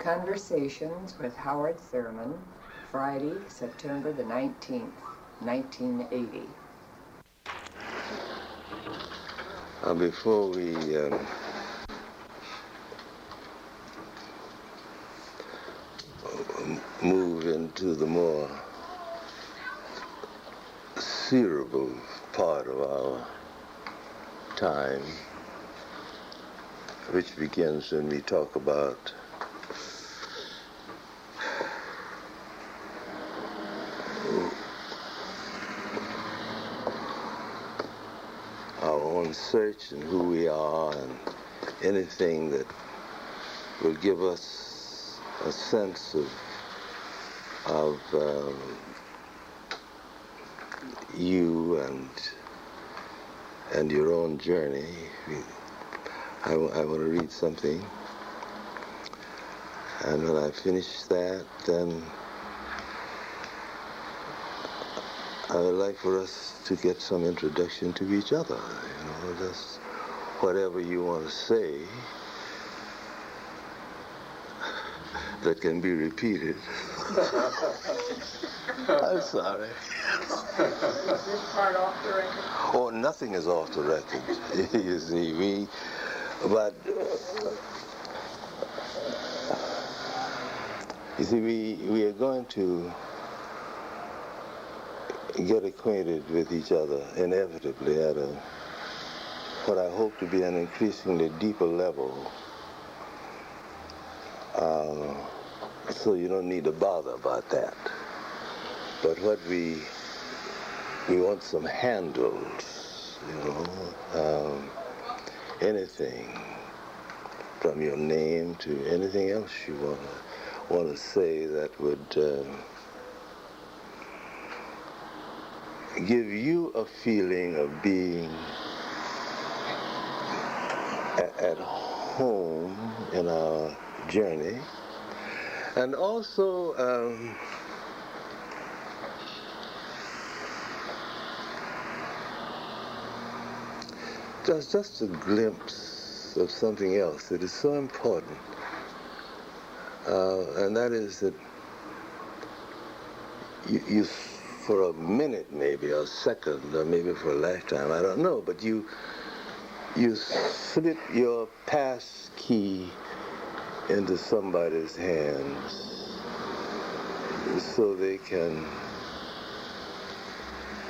Conversations with Howard Thurman, Friday, September the 19th, 1980. Before we move into the more cerebral part of our time, which begins when we talk about our own search and who we are, and anything that will give us a sense of you and your own journey. I want to read something, and when I finish that, then I would like for us to get some introduction to each other. Just whatever you want to say that can be repeated. I'm sorry. Is this part off the record? Oh, nothing is off the record. You see, we are going to get acquainted with each other inevitably at what I hope to be an increasingly deeper level. So you don't need to bother about that. But what we want some handles, anything from your name to anything else you want to say that would give you a feeling of being at home in our journey, and also just a glimpse of something else that is so important, and that is that you for a minute, maybe a second, or maybe for a lifetime, I don't know, but you slip your pass key into somebody's hands so they can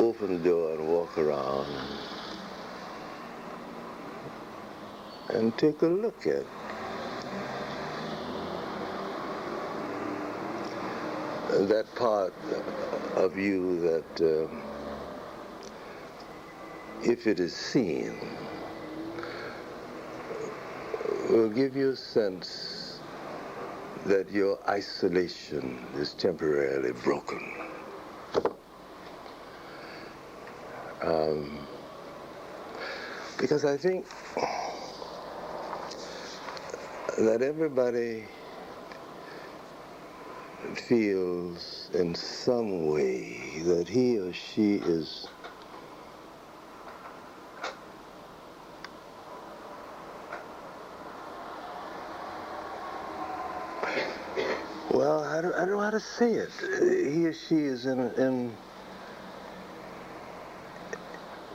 open the door and walk around and take a look at that part of you that, if it is seen, will give you a sense that your isolation is temporarily broken. Because I think that everybody feels in some way that he or she is well, I don't know how to say it. He or she is in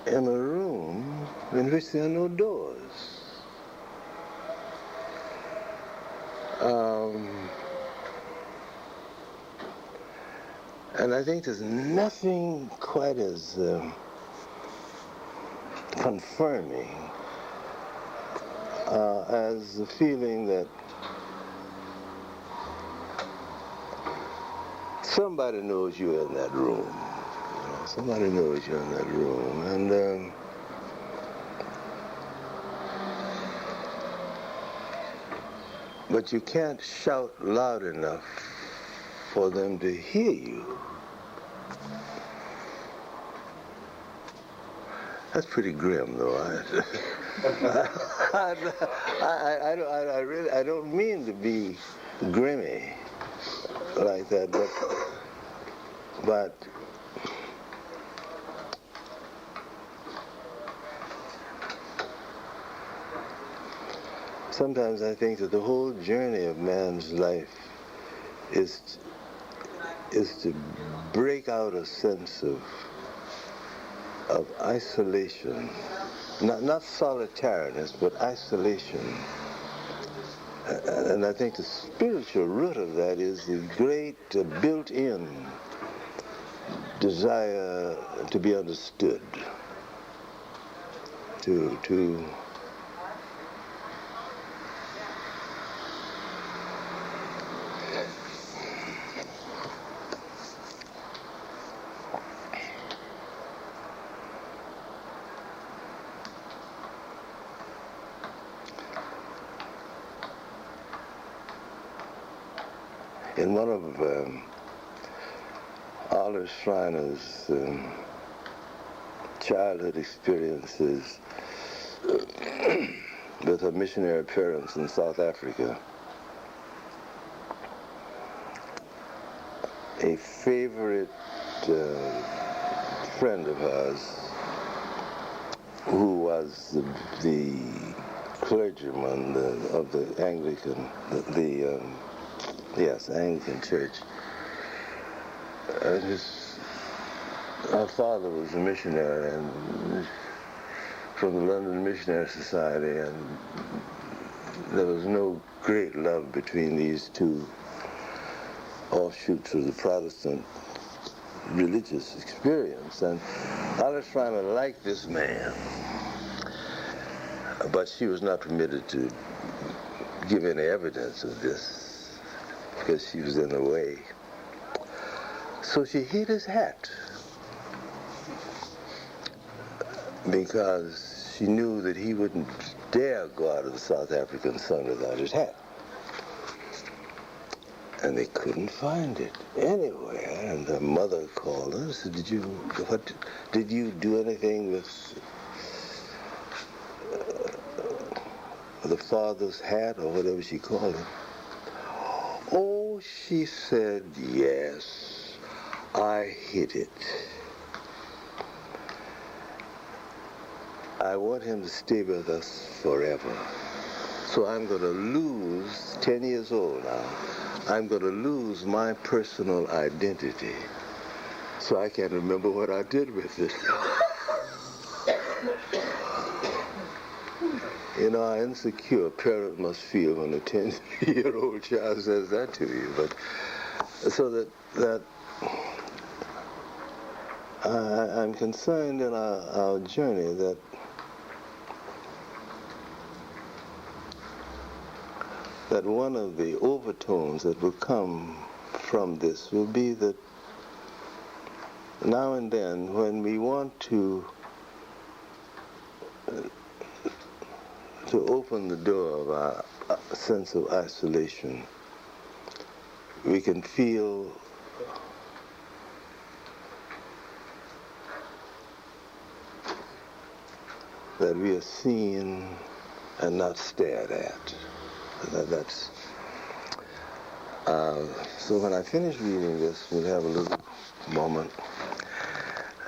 a room in which there are no doors. And I think there's nothing quite as confirming as the feeling that somebody knows you're in that room. Somebody knows you're in that room. And but you can't shout loud enough for them to hear you. That's pretty grim, though. I don't mean to be grimmy like that, but sometimes I think that the whole journey of man's life is to break out a sense of isolation, not solitariness, but isolation. And I think the spiritual root of that is the great built-in desire to be understood, to in one of Olive Schreiner's childhood experiences with her missionary parents in South Africa, a favorite friend of hers, who was the clergyman of the Anglican, Anglican Church. Our father was a missionary and from the London Missionary Society, and there was no great love between these two offshoots of the Protestant religious experience. And Olive Schreiner liked this man, but she was not permitted to give any evidence of this because she was in the way. So she hid his hat because she knew that he wouldn't dare go out of the South African sun without his hat. And they couldn't find it anywhere. And her mother called her and said, did you do anything with the father's hat, or whatever she called it? Oh, she said, yes, I hid it. I want him to stay with us forever. So I'm going to lose, 10 years old now, I'm going to lose my personal identity. So I can't remember what I did with it. You know how insecure a parent must feel when a 10-year-old child says that to you. But so that I'm concerned in our journey that one of the overtones that will come from this will be that now and then, when we want to open the door of our sense of isolation, we can feel that we are seen and not stared at. So when I finish reading this, we'll have a little moment,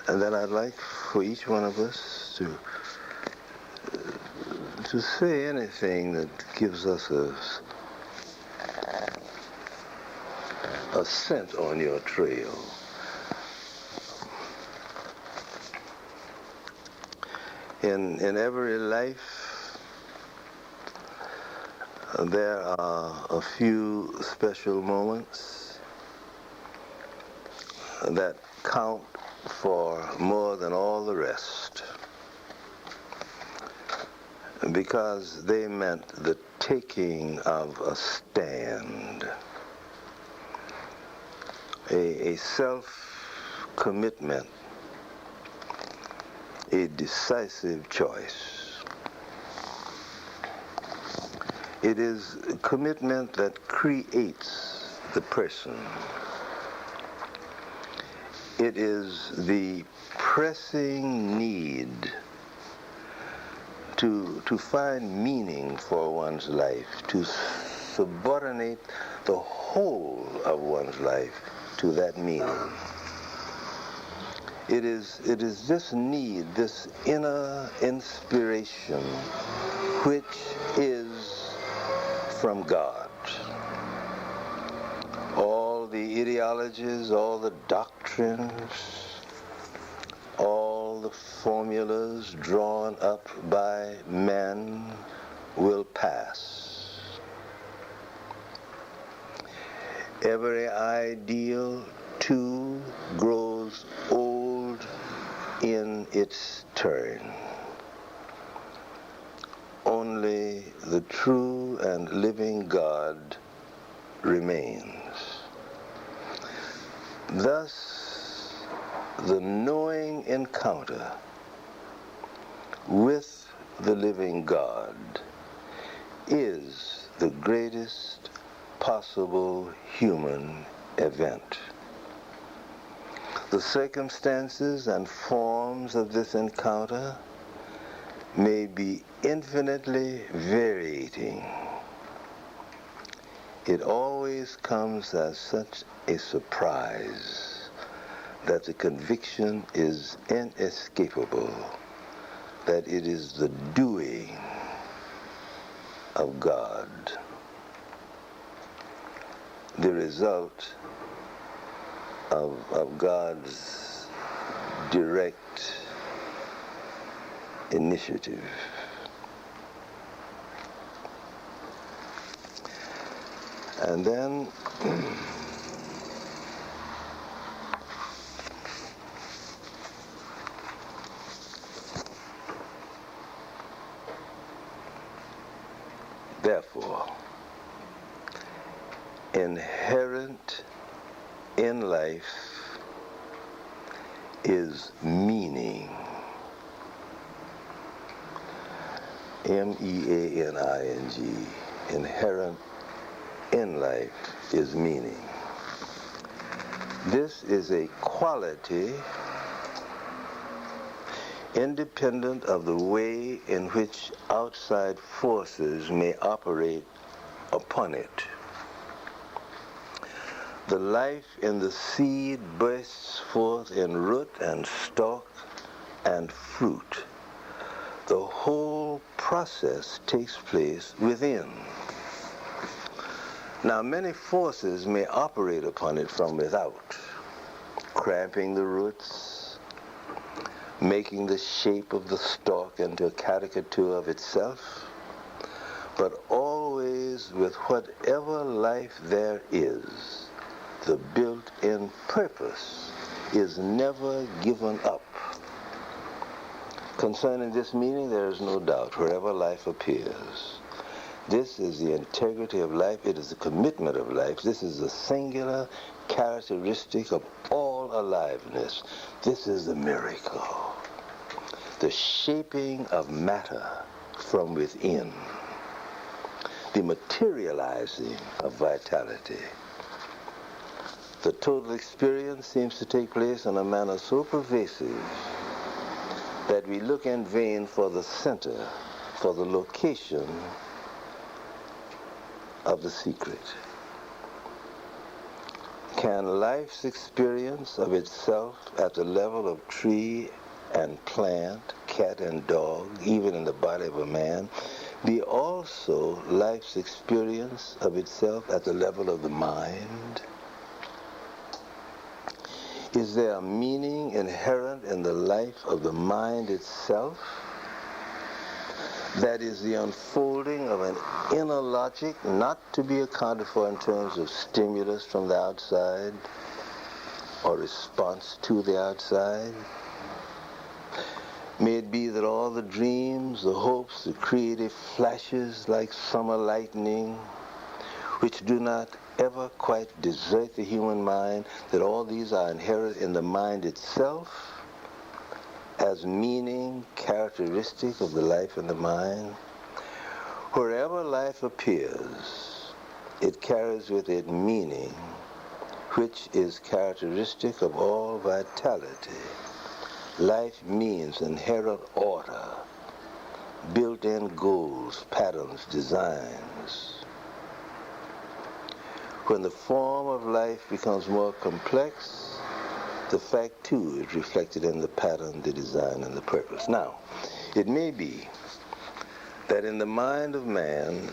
and then I'd like for each one of us to say anything that gives us a scent on your trail. In every life, there are a few special moments that count for more than all the rest, because they meant the taking of a stand, a self-commitment, a decisive choice. It is a commitment that creates the person. It is the pressing need to find meaning for one's life, to subordinate the whole of one's life to that meaning. It is this need, this inner inspiration, which is from God. All the ideologies, all the doctrines, all the formulas drawn up by men will pass. Every ideal, too, grows old in its turn. Only the true and living God remains. Thus, the knowing encounter with the living God is the greatest possible human event. The circumstances and forms of this encounter may be infinitely varying. It always comes as such a surprise that the conviction is inescapable, that it is the doing of God, the result of God's direct initiative. And then therefore, inherent in life is meaning. meaning. Inherent in life is meaning. This is a quality independent of the way in which outside forces may operate upon it. The life in the seed bursts forth in root and stalk and fruit. The whole process takes place within. Now, many forces may operate upon it from without, cramping the roots, making the shape of the stalk into a caricature of itself, but always with whatever life there is, the built-in purpose is never given up. Concerning this meaning, there is no doubt wherever life appears. This is the integrity of life. It is the commitment of life. This is the singular characteristic of all aliveness. This is the miracle. The shaping of matter from within. The materializing of vitality. The total experience seems to take place in a manner so pervasive that we look in vain for the center, for the location of the secret. Can life's experience of itself at the level of tree and plant, cat and dog, even in the body of a man, be also life's experience of itself at the level of the mind? Is there a meaning inherent in the life of the mind itself? That is the unfolding of an inner logic not to be accounted for in terms of stimulus from the outside or response to the outside. May it be that all the dreams, the hopes, the creative flashes like summer lightning, which do not ever quite desert the human mind, that all these are inherent in the mind itself as meaning characteristic of the life in the mind. Wherever life appears, it carries with it meaning, which is characteristic of all vitality. Life means inherent order, built-in goals, patterns, designs. When the form of life becomes more complex, the fact too is reflected in the pattern, the design, and the purpose. Now, it may be that in the mind of man,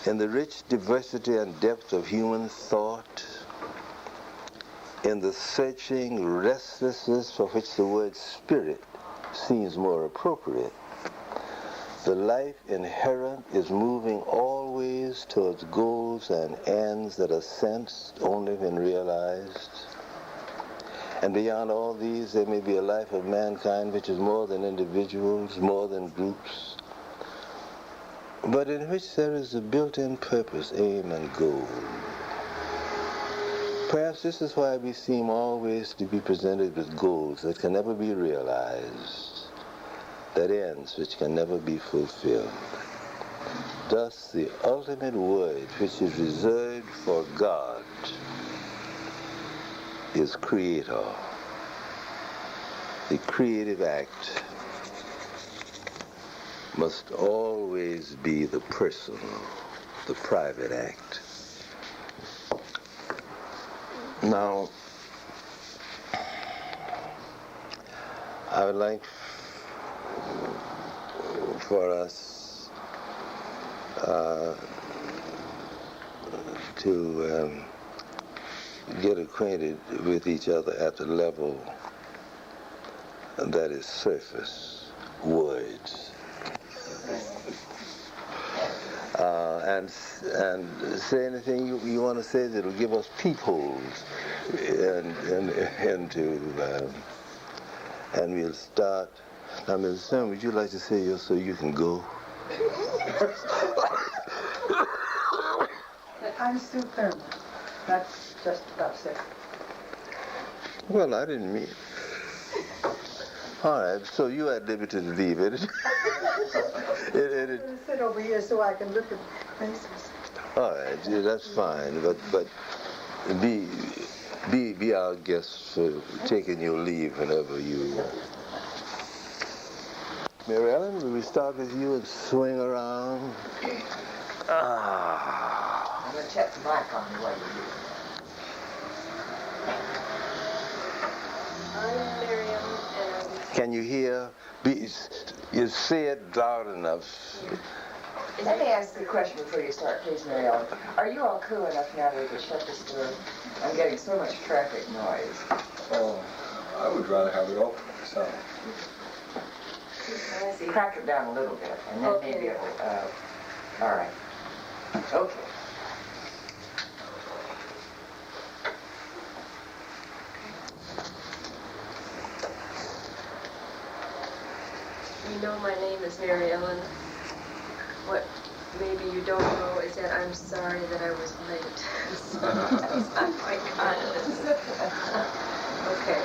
in the rich diversity and depth of human thought, in the searching restlessness for which the word spirit seems more appropriate, the life inherent is moving always towards goals and ends that are sensed only when realized. And beyond all these, there may be a life of mankind which is more than individuals, more than groups, but in which there is a built-in purpose, aim, and goal. Perhaps this is why we seem always to be presented with goals that can never be realized, that ends which can never be fulfilled. Thus, the ultimate word which is reserved for God is creator. The creative act must always be the personal, the private act. Now, I would like for us to get acquainted with each other at the level that is surface, words. And say anything you want to say that will give us peepholes and we'll start. Now, Ms. Thurman, would you like to say yours so you can go? I'm Sue Thurman. That's just about it. Well, I didn't mean. All right, so you at liberty to leave it. I'm going to sit over here so I can look at faces. All right, yeah, that's fine, but be our guest for taking your leave whenever you. Mary Ellen, will we start with you and swing around? I'm going to check the mic on the way you do. I'm Miriam, and Can you hear? You say it loud enough. Let me ask you a question before you start, please, Mary Ellen. Are you all cool enough now that we can shut this door? I'm getting so much traffic noise. Oh, I would rather have it open myself. Crack it down a little bit, and then Okay. maybe it'll, all right. Okay. you know my name is Mary Ellen. What maybe you don't know is that I'm sorry that I was late. I'm quite conscious. Okay.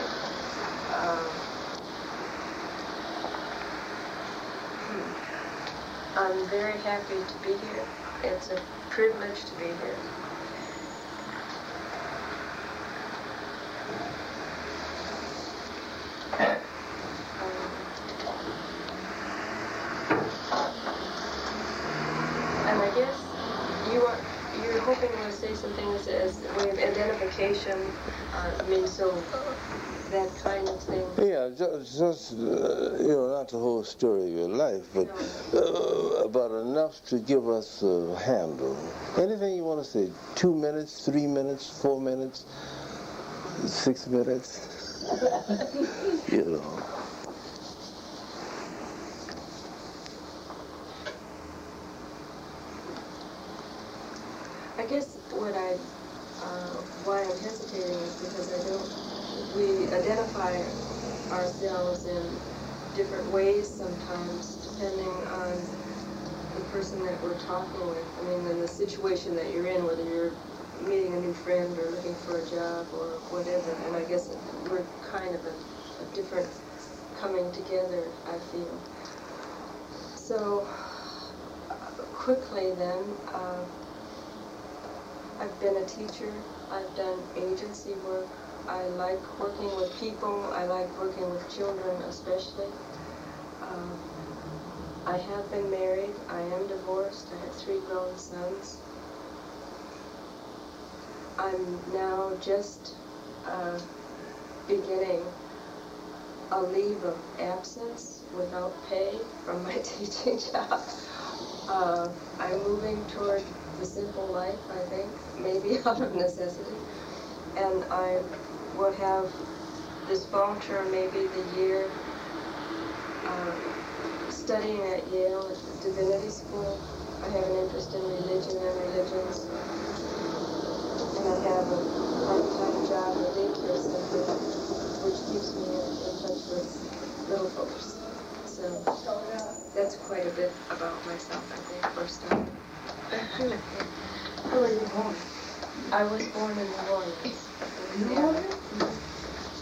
I'm very happy to be here. It's a privilege to be here. And I guess you're hoping to say some things as a way of identification. So that kind of thing. Yeah, just not the whole story of your life, but about enough to give us a handle. Anything you want to say? 2 minutes, 3 minutes, 4 minutes, 6 minutes. You know. I guess why I'm hesitating is because we identify ourselves in different ways sometimes, depending on the person that we're talking with. I mean, in the situation that you're in, whether you're meeting a new friend or looking for a job or whatever. And I guess we're kind of a different coming together, I feel. So, quickly then, I've been a teacher. I've done agency work. I like working with people. I like working with children especially. I have been married. I am divorced. I have 3 grown sons. I'm now just beginning a leave of absence without pay from my teaching job. I'm moving toward the simple life, I think, maybe out of necessity. And I will have this fall term, maybe the year, studying at Yale at the Divinity School. I have an interest in religion and religions. And I have a part-time job at a daycare center, which keeps me in touch with little folks. So that's quite a bit about myself, I think, first time. Where were you born? I was born in New Orleans. New Orleans?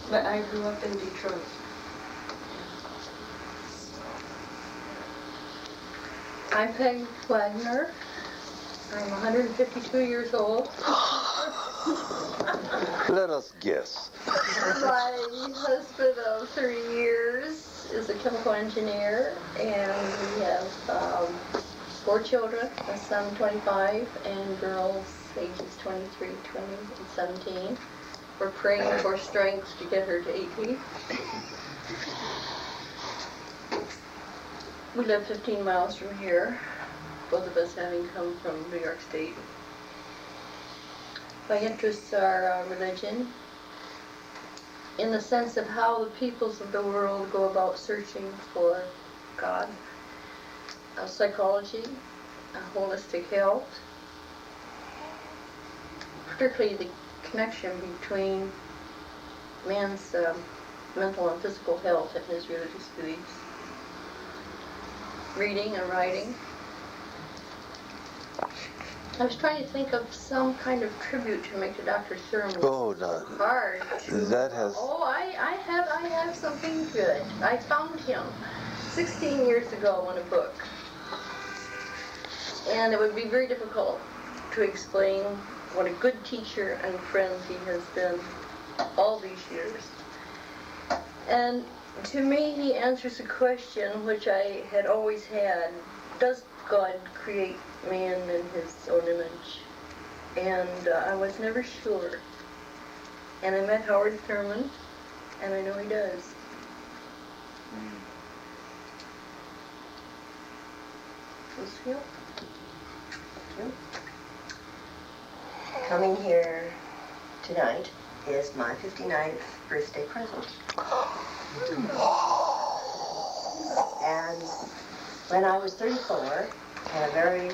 But I grew up in Detroit. I'm Peg Wagner. I'm 152 years old. Let us guess. My husband of 3 years is a chemical engineer, and we have 4 children, a son 25 and girls ages 23, 20, and 17. We're praying for strength to get her to 18. We live 15 miles from here, both of us having come from New York State. My interests are religion, in the sense of how the peoples of the world go about searching for God, psychology, holistic health, particularly the connection between man's mental and physical health and his religious beliefs. Reading and writing. I was trying to think of some kind of tribute to make to Dr. Thurman. Oh, no. Hard to... That has... Oh, I have something good. I found him 16 years ago in a book. And it would be very difficult to explain what a good teacher and friend he has been all these years. And to me, he answers a question which I had always had. Does God create man in his own image? And I was never sure. And I met Howard Thurman, and I know he does. Lucille? Coming here tonight is my 59th birthday present. And when I was 34, and a very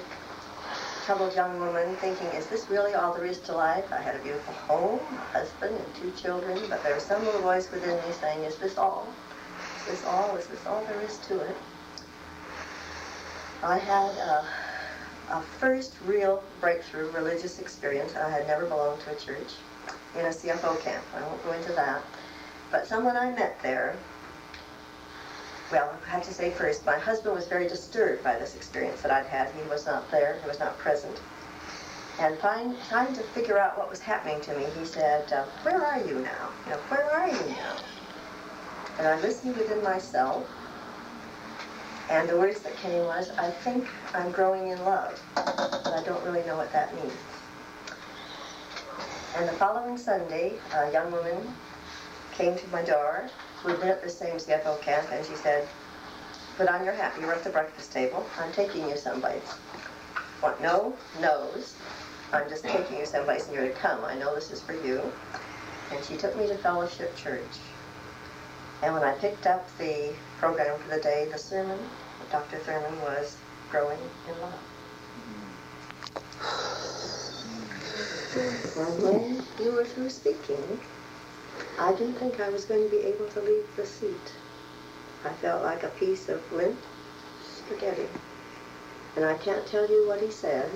troubled young woman thinking, is this really all there is to life? I had a beautiful home, a husband, and 2 children, but there was some little voice within me saying, is this all? Is this all? Is this all there is to it? I had a first real breakthrough religious experience. I had never belonged to a church in a CFO camp. I won't go into that. But someone I met there, well, I have to say first, my husband was very disturbed by this experience that I'd had. He was not there. He was not present. And trying to figure out what was happening to me, he said, where are you now? You know, where are you now? And I listened within myself. And the words that came was, I think I'm growing in love, but I don't really know what that means. And the following Sunday, a young woman came to my door who had been at the same CFO camp, and she said, put on your hat, you're at the breakfast table, I'm taking you someplace. What, no? No's. I'm just taking you someplace and you're to come. I know this is for you. And she took me to Fellowship Church. And when I picked up the program for the day, the sermon, Dr. Thurman was growing in love. And when you were through speaking, I didn't think I was going to be able to leave the seat. I felt like a piece of limp spaghetti. And I can't tell you what he said.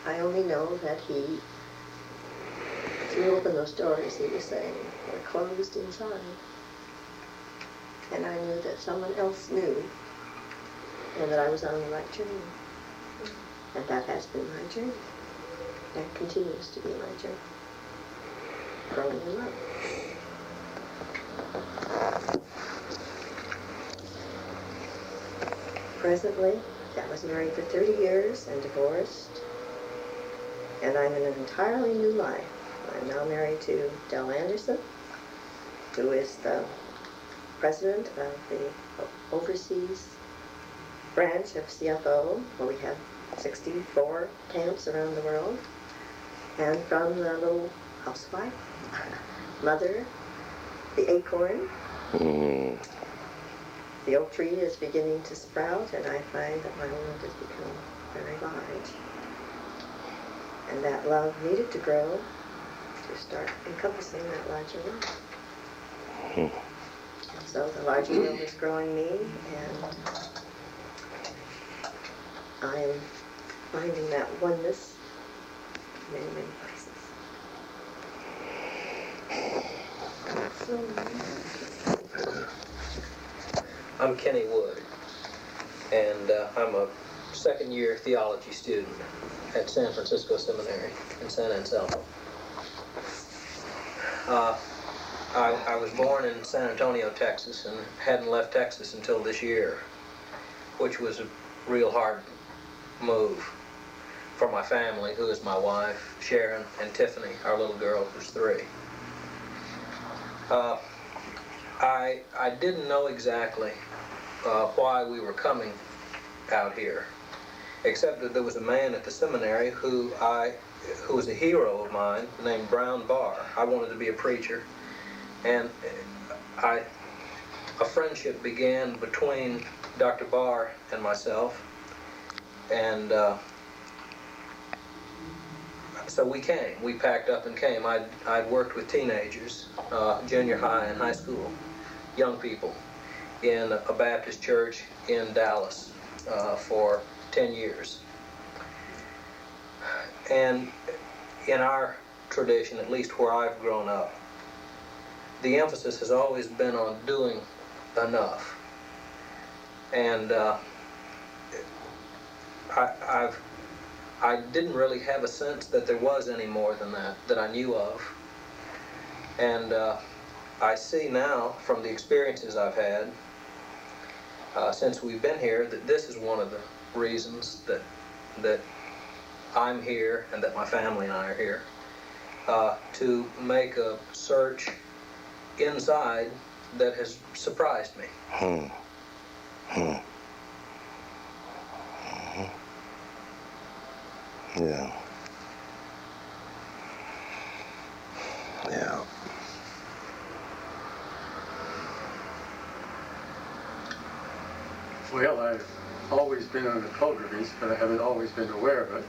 I only know that he threw open those doors he was saying were closed inside. And I knew that someone else knew, and that I was on the right journey. And that has been my journey. That continues to be my journey. Growing in love. Presently, I was married for 30 years and divorced. And I'm in an entirely new life. I'm now married to Del Anderson, who is the president of the overseas branch of CFO, where we have 64 camps around the world, and from the little housewife, mother, the acorn, the oak tree is beginning to sprout, and I find that my world has become very large. And that love needed to grow to start encompassing that larger world. So the larger world is growing me, and I am finding that oneness in many, many places. I'm Kenny Wood, and I'm a second-year theology student at San Francisco Seminary in San Anselmo. I was born in San Antonio, Texas, and hadn't left Texas until this year, which was a real hard move for my family, who is my wife, Sharon, and Tiffany, our little girl, who's 3. I didn't know exactly why we were coming out here, except that there was a man at the seminary who was a hero of mine named Brown Barr. I wanted to be a preacher, and a friendship began between Dr. Barr and myself, and so we came. We packed up and came. I'd worked with teenagers, junior high and high school, young people, in a Baptist church in Dallas for 10 years. And in our tradition, at least where I've grown up, the emphasis has always been on doing enough. And I didn't really have a sense that there was any more than that I knew of. And I see now, from the experiences I've had since we've been here, that this is one of the reasons that I'm here and that my family and I are here, to make a search inside that has surprised me. Yeah. Yeah. Well, I've always been on a pilgrimage, but I haven't always been aware of it.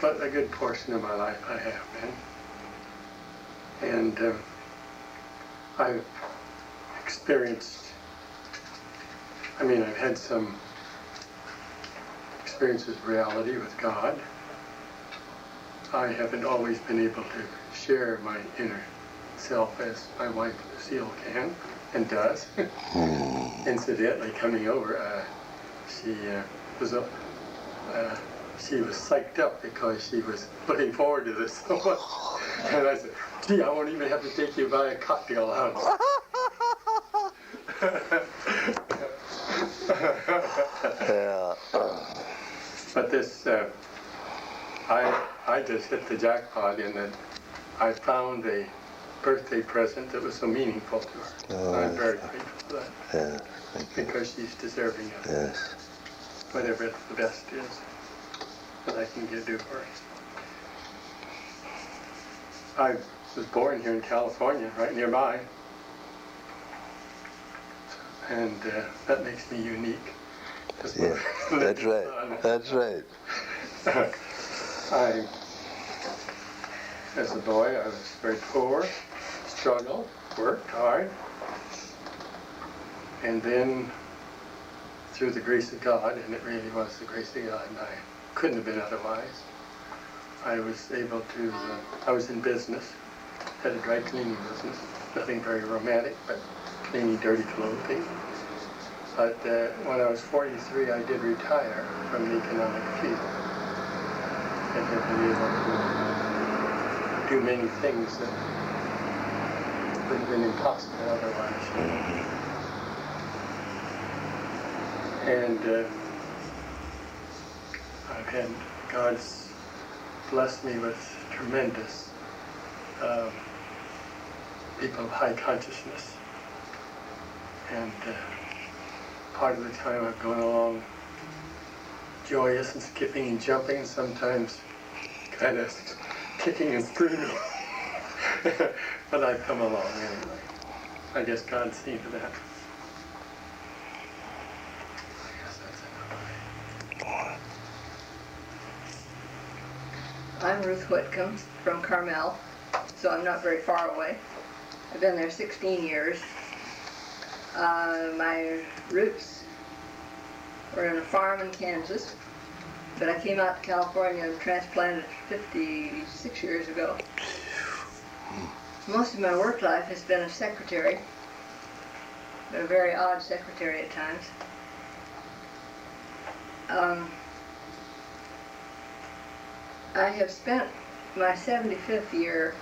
But a good portion of my life I have been. And I've experienced, I've had some experiences of reality with God. I haven't always been able to share my inner self as my wife Lucille can and does. Incidentally, coming over, she was psyched up because she was looking forward to this so much. And I said, gee, I won't even have to take you by a cocktail house. Yeah. But this, I just hit the jackpot in that I found a birthday present that was so meaningful to her. Oh, I'm very grateful for that. Yeah, thank you. Because she's deserving of Yes. whatever the best is that I can do for her. I was born here in California, right nearby. And that makes me unique. Yeah, that's right. That's right. As a boy, I was very poor, struggled, worked hard. And then, through the grace of God, and it really was the grace of God, and I couldn't have been otherwise, I was able to, I was in business, had a dry cleaning business, nothing very romantic, but cleaning dirty clothing. But when I was 43, I did retire from the economic field and have been able to do many things that would have been impossible otherwise. And I've had God's blessed me with tremendous people of high consciousness. And part of the time I've gone along joyous and skipping and jumping, and sometimes kind of kicking and screaming. But I've come along anyway. I guess God's seen to that. I guess that's enough. I'm Ruth Whitcomb from Carmel, so I'm not very far away. I've been there 16 years. My roots were in a farm in Kansas, but I came out to California and transplanted 56 years ago. Most of my work life has been a secretary, but a very odd secretary at times. I have spent my 75th year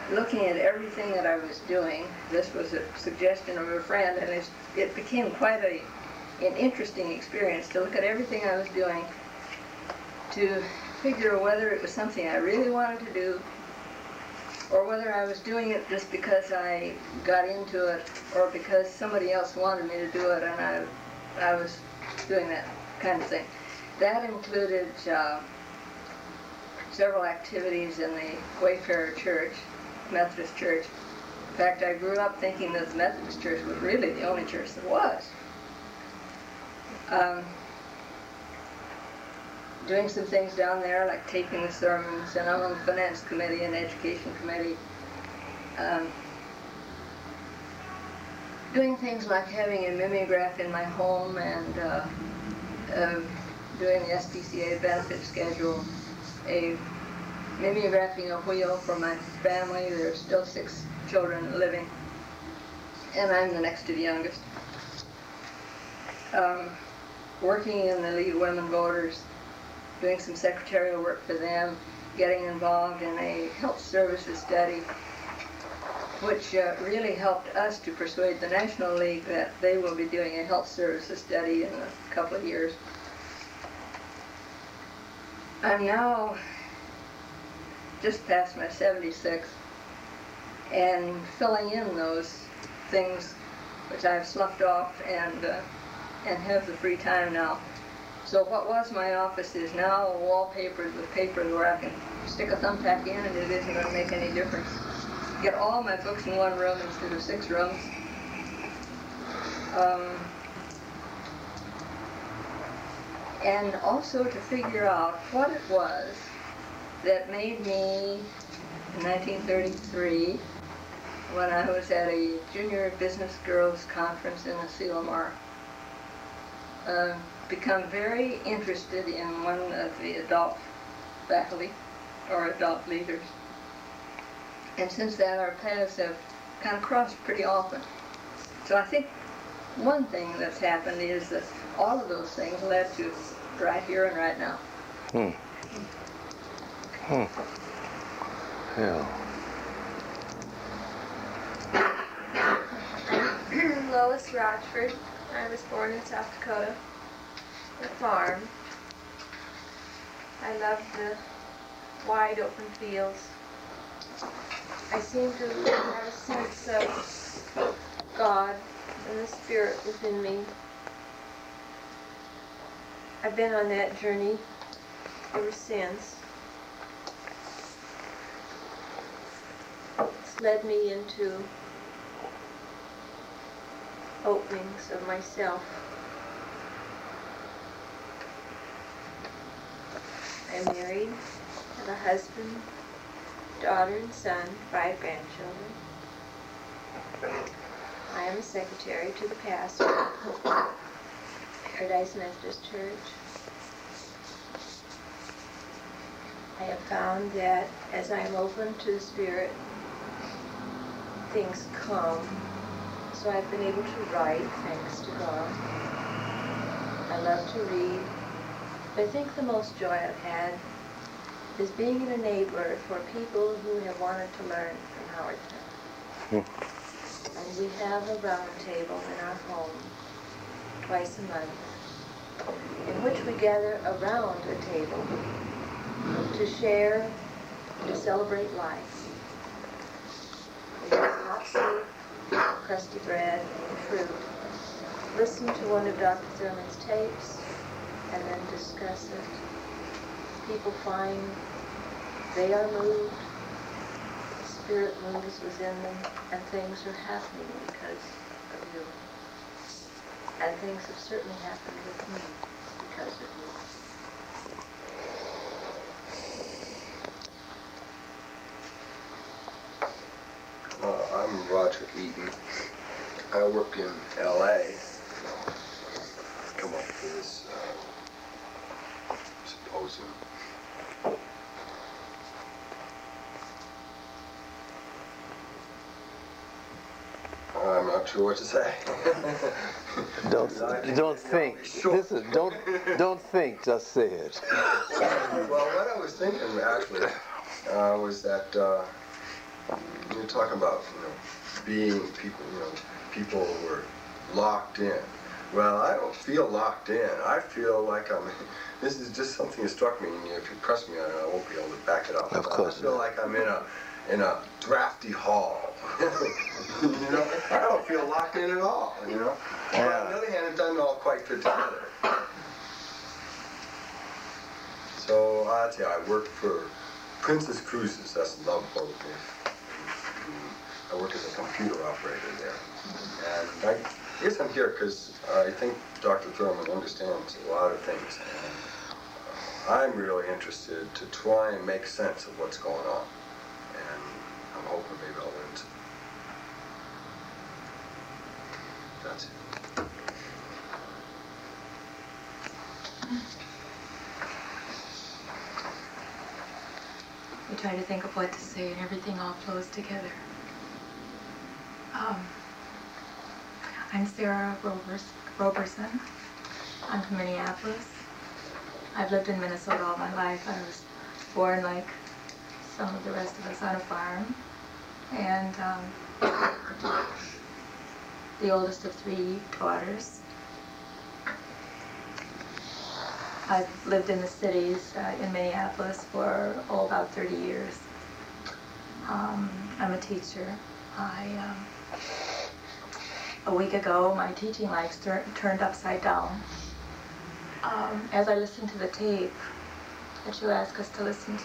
looking at everything that I was doing. This was a suggestion of a friend, and it became quite an interesting experience to look at everything I was doing to figure whether it was something I really wanted to do or whether I was doing it just because I got into it or because somebody else wanted me to do it and I was doing that kind of thing. That included several activities in the Wayfarer Church, Methodist Church. In fact, I grew up thinking that the Methodist Church was really the only church there was. Doing some things down there, like taping the sermons, and I'm on the Finance Committee and Education Committee. Doing things like having a mimeograph in my home and doing the SPCA benefit schedule, mimeographing a wheel for my family. There's still 6 children living, and I'm the next to the youngest. Working in the League of Women Voters, doing some secretarial work for them, getting involved in a health services study, which really helped us to persuade the National League that they will be doing a health services study in a couple of years. I'm now just past my 76th and filling in those things which I've sloughed off and have the free time now. So what was my office is now wallpapered with papers where I can stick a thumbtack in and it isn't going to make any difference. Get all my books in one room instead of 6 rooms. And also to figure out what it was that made me, in 1933, when I was at a junior business girls conference in Asilomar, become very interested in one of the adult faculty or adult leaders. And since then our paths have kind of crossed pretty often. So I think one thing that's happened is that all of those things led to right here and right now. Yeah. I'm Lois Rochford. I was born in South Dakota, a farm. I love the wide open fields. I seem to have a sense of God and the Spirit within me. I've been on that journey ever since. It's led me into openings of myself. I'm married, have a husband, daughter and son, 5 grandchildren. I am a secretary to the pastor of Paradise Methodist Church. I have found that as I am open to the Spirit, things come. So I've been able to write, thanks to God. I love to read. But I think the most joy I've had is being an enabler for people who have wanted to learn from Howard Thurman. And we have a round table in our home twice a month in which we gather around a table to share, to celebrate life. We have hot soup, crusty bread, and fruit. Listen to one of Dr. Thurman's tapes, and then discuss it. People find they are moved, the Spirit moves within them, and things are happening because of you. And things have certainly happened with me because of you. I'm Roger Eaton. I work in L.A. Come up for this symposium. I'm not sure what to say. Don't think. Listen, don't think. Just say it. Well, what I was thinking actually was that you're talking about being people. People who are locked in. Well, I don't feel locked in. I feel like I'm. This is just something that struck me, and if you press me on it, I won't be able to back it up. Of course. I feel like I'm in a drafty hall. I don't feel locked in at all. Yeah. But on the other hand, it doesn't all quite fit together. So I'll tell you, I work for Princess Cruises. That's the love boat. I work as a computer operator there. And I guess I'm here because I think Dr. Thurman understands a lot of things. And I'm really interested to try and make sense of what's going on. And I'm hoping maybe I'll learn some. That's it. You try to think of what to say and everything all flows together. I'm Sarah Roberson. I'm from Minneapolis. I've lived in Minnesota all my life. I was born like some of the rest of us on a farm. And the oldest of 3 daughters. I've lived in the cities in Minneapolis for about 30 years. I'm a teacher. A week ago, my teaching life turned upside down. As I listened to the tape that you asked us to listen to,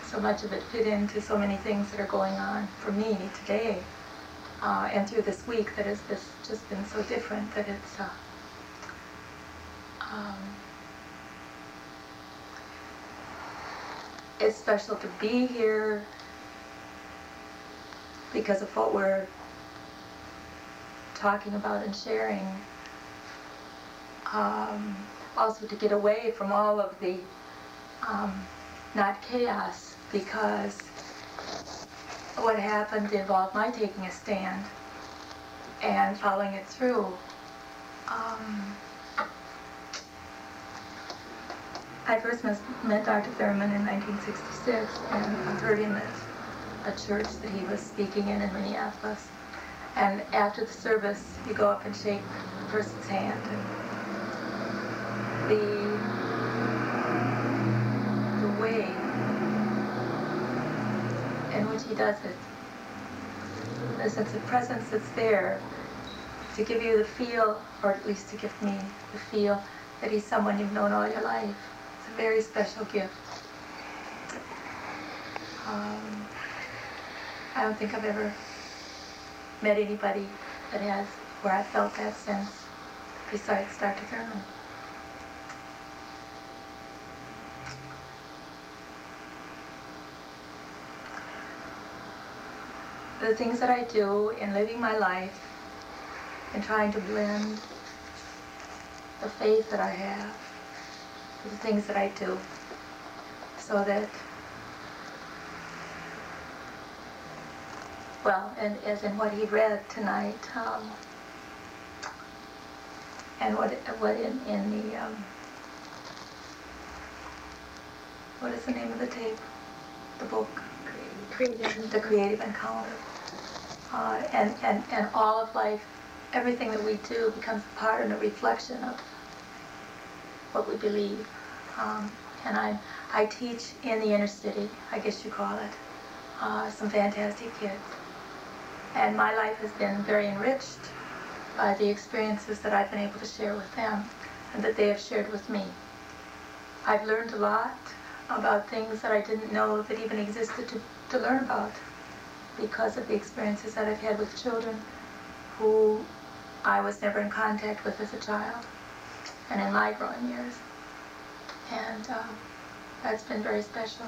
so much of it fit into so many things that are going on for me today and through this week that has just been so different that it's special to be here because of what we're talking about and sharing. Also to get away from all of the not chaos, because what happened involved my taking a stand and following it through. I first met Dr. Thurman in 1966, and I heard him at a church that he was speaking in Minneapolis. And after the service, you go up and shake the person's hand. And the way in which he does it, the sense of presence that's there to give you the feel, or at least to give me the feel, that he's someone you've known all your life. It's a very special gift. I don't think I've ever met anybody that has, where I felt that sense, besides Dr. Thurman. The things that I do in living my life and trying to blend the faith that I have with the things that I do, so that, well, and as in what he read tonight, and what in the what is the name of the tape, the book? The Creative Encounter. And all of life, everything that we do becomes a part and a reflection of what we believe. And I teach in the inner city, I guess you call it, some fantastic kids. And my life has been very enriched by the experiences that I've been able to share with them. and that they have shared with me. I've learned a lot about things that I didn't know that even existed to learn about because of the experiences that I've had with children who I was never in contact with as a child and in my growing years. And that's been very special.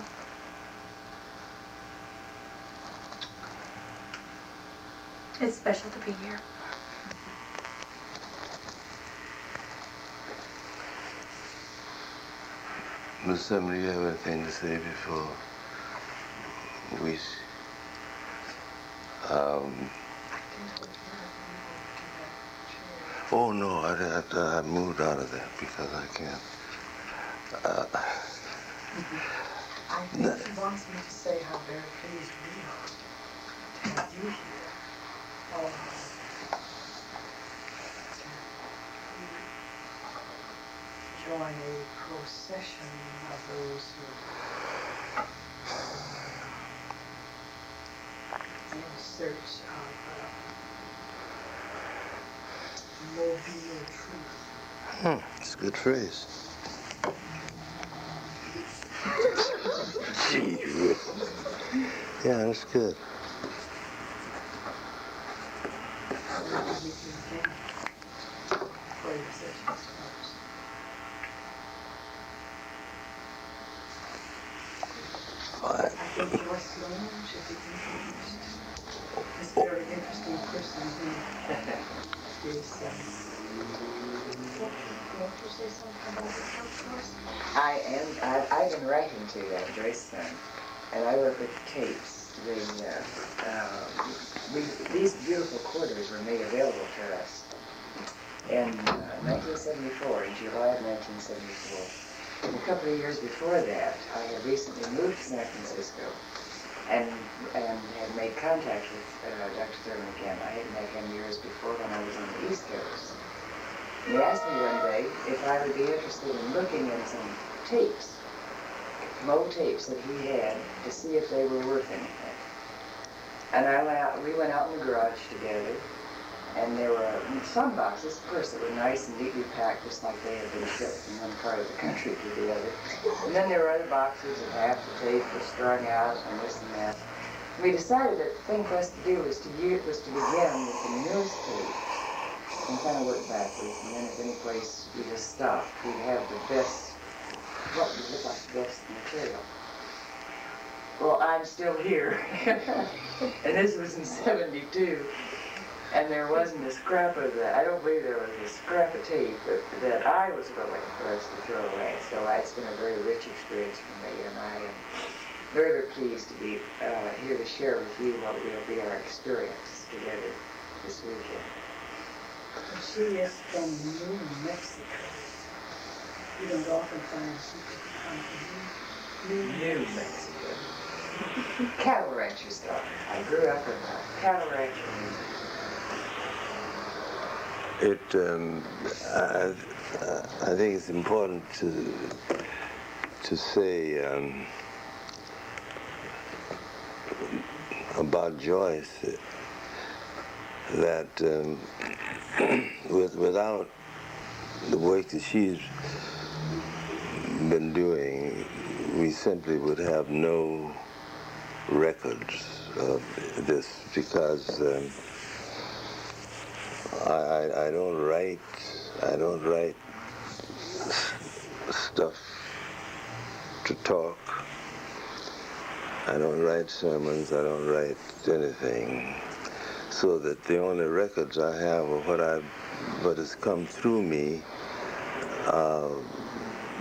It's special to be here. Miss Summer, do you have anything to say before we... oh no, I moved out of that because I can't. I think he wants me to say how very pleased we are to have you here. Join a procession of those who are in search of mobile truth. It's a good phrase. Gee whiz. Yeah, that's good. I think Joyce Sloan should be introduced. This very interesting person who is. Want to say something about yourself, I've been writing to Joyce Sloan, and I work with tapes. These beautiful quarters were made available to us in 1974, in July of 1974. And a couple of years before that, I had recently moved to San Francisco and had made contact with Dr. Thurman again. I had met him years before when I was on the East Coast. And he asked me one day if I would be interested in looking at some tapes, Moe tapes that he had, to see if they were worth anything. And we went out in the garage together, and there were some boxes, of course, that were nice and neatly packed, just like they had been shipped from one part of the country to the other. And then there were other boxes, and half the tape was strung out, and this and that. We decided that the thing for us to do was to begin with the newest tape, and kind of work backwards, and then if any place we just stopped, we'd have the best, what would look like the best material. Well, I'm still here, and this was in '72, and there wasn't a scrap of that. I don't believe there was a scrap of tape that I was willing for us to throw away. So it's been a very rich experience for me, and I am very, very pleased to be here to share with you what will be our experience together this weekend. She is from New Mexico. You don't often find people who come from New Mexico. Cattle rancher's daughter. I grew up in a cattle rancher. I think it's important to say about Joyce that without the work that she's been doing, we simply would have no records of this, because I don't write stuff to talk. I don't write sermons. I don't write anything. So that the only records I have of what has come through me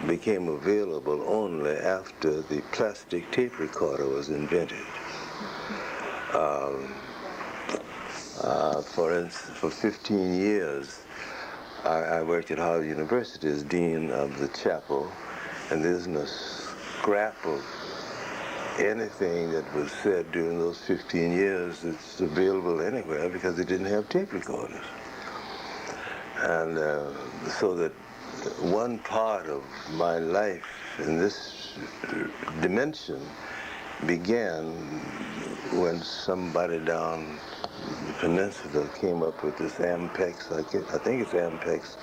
became available only after the plastic tape recorder was invented. For instance, for 15 years, I worked at Howard University as dean of the chapel, and there isn't a scrap of anything that was said during those 15 years that's available anywhere, because they didn't have tape recorders. And so that one part of my life in this dimension began when somebody down the peninsula came up with this Ampex, I think it's Ampex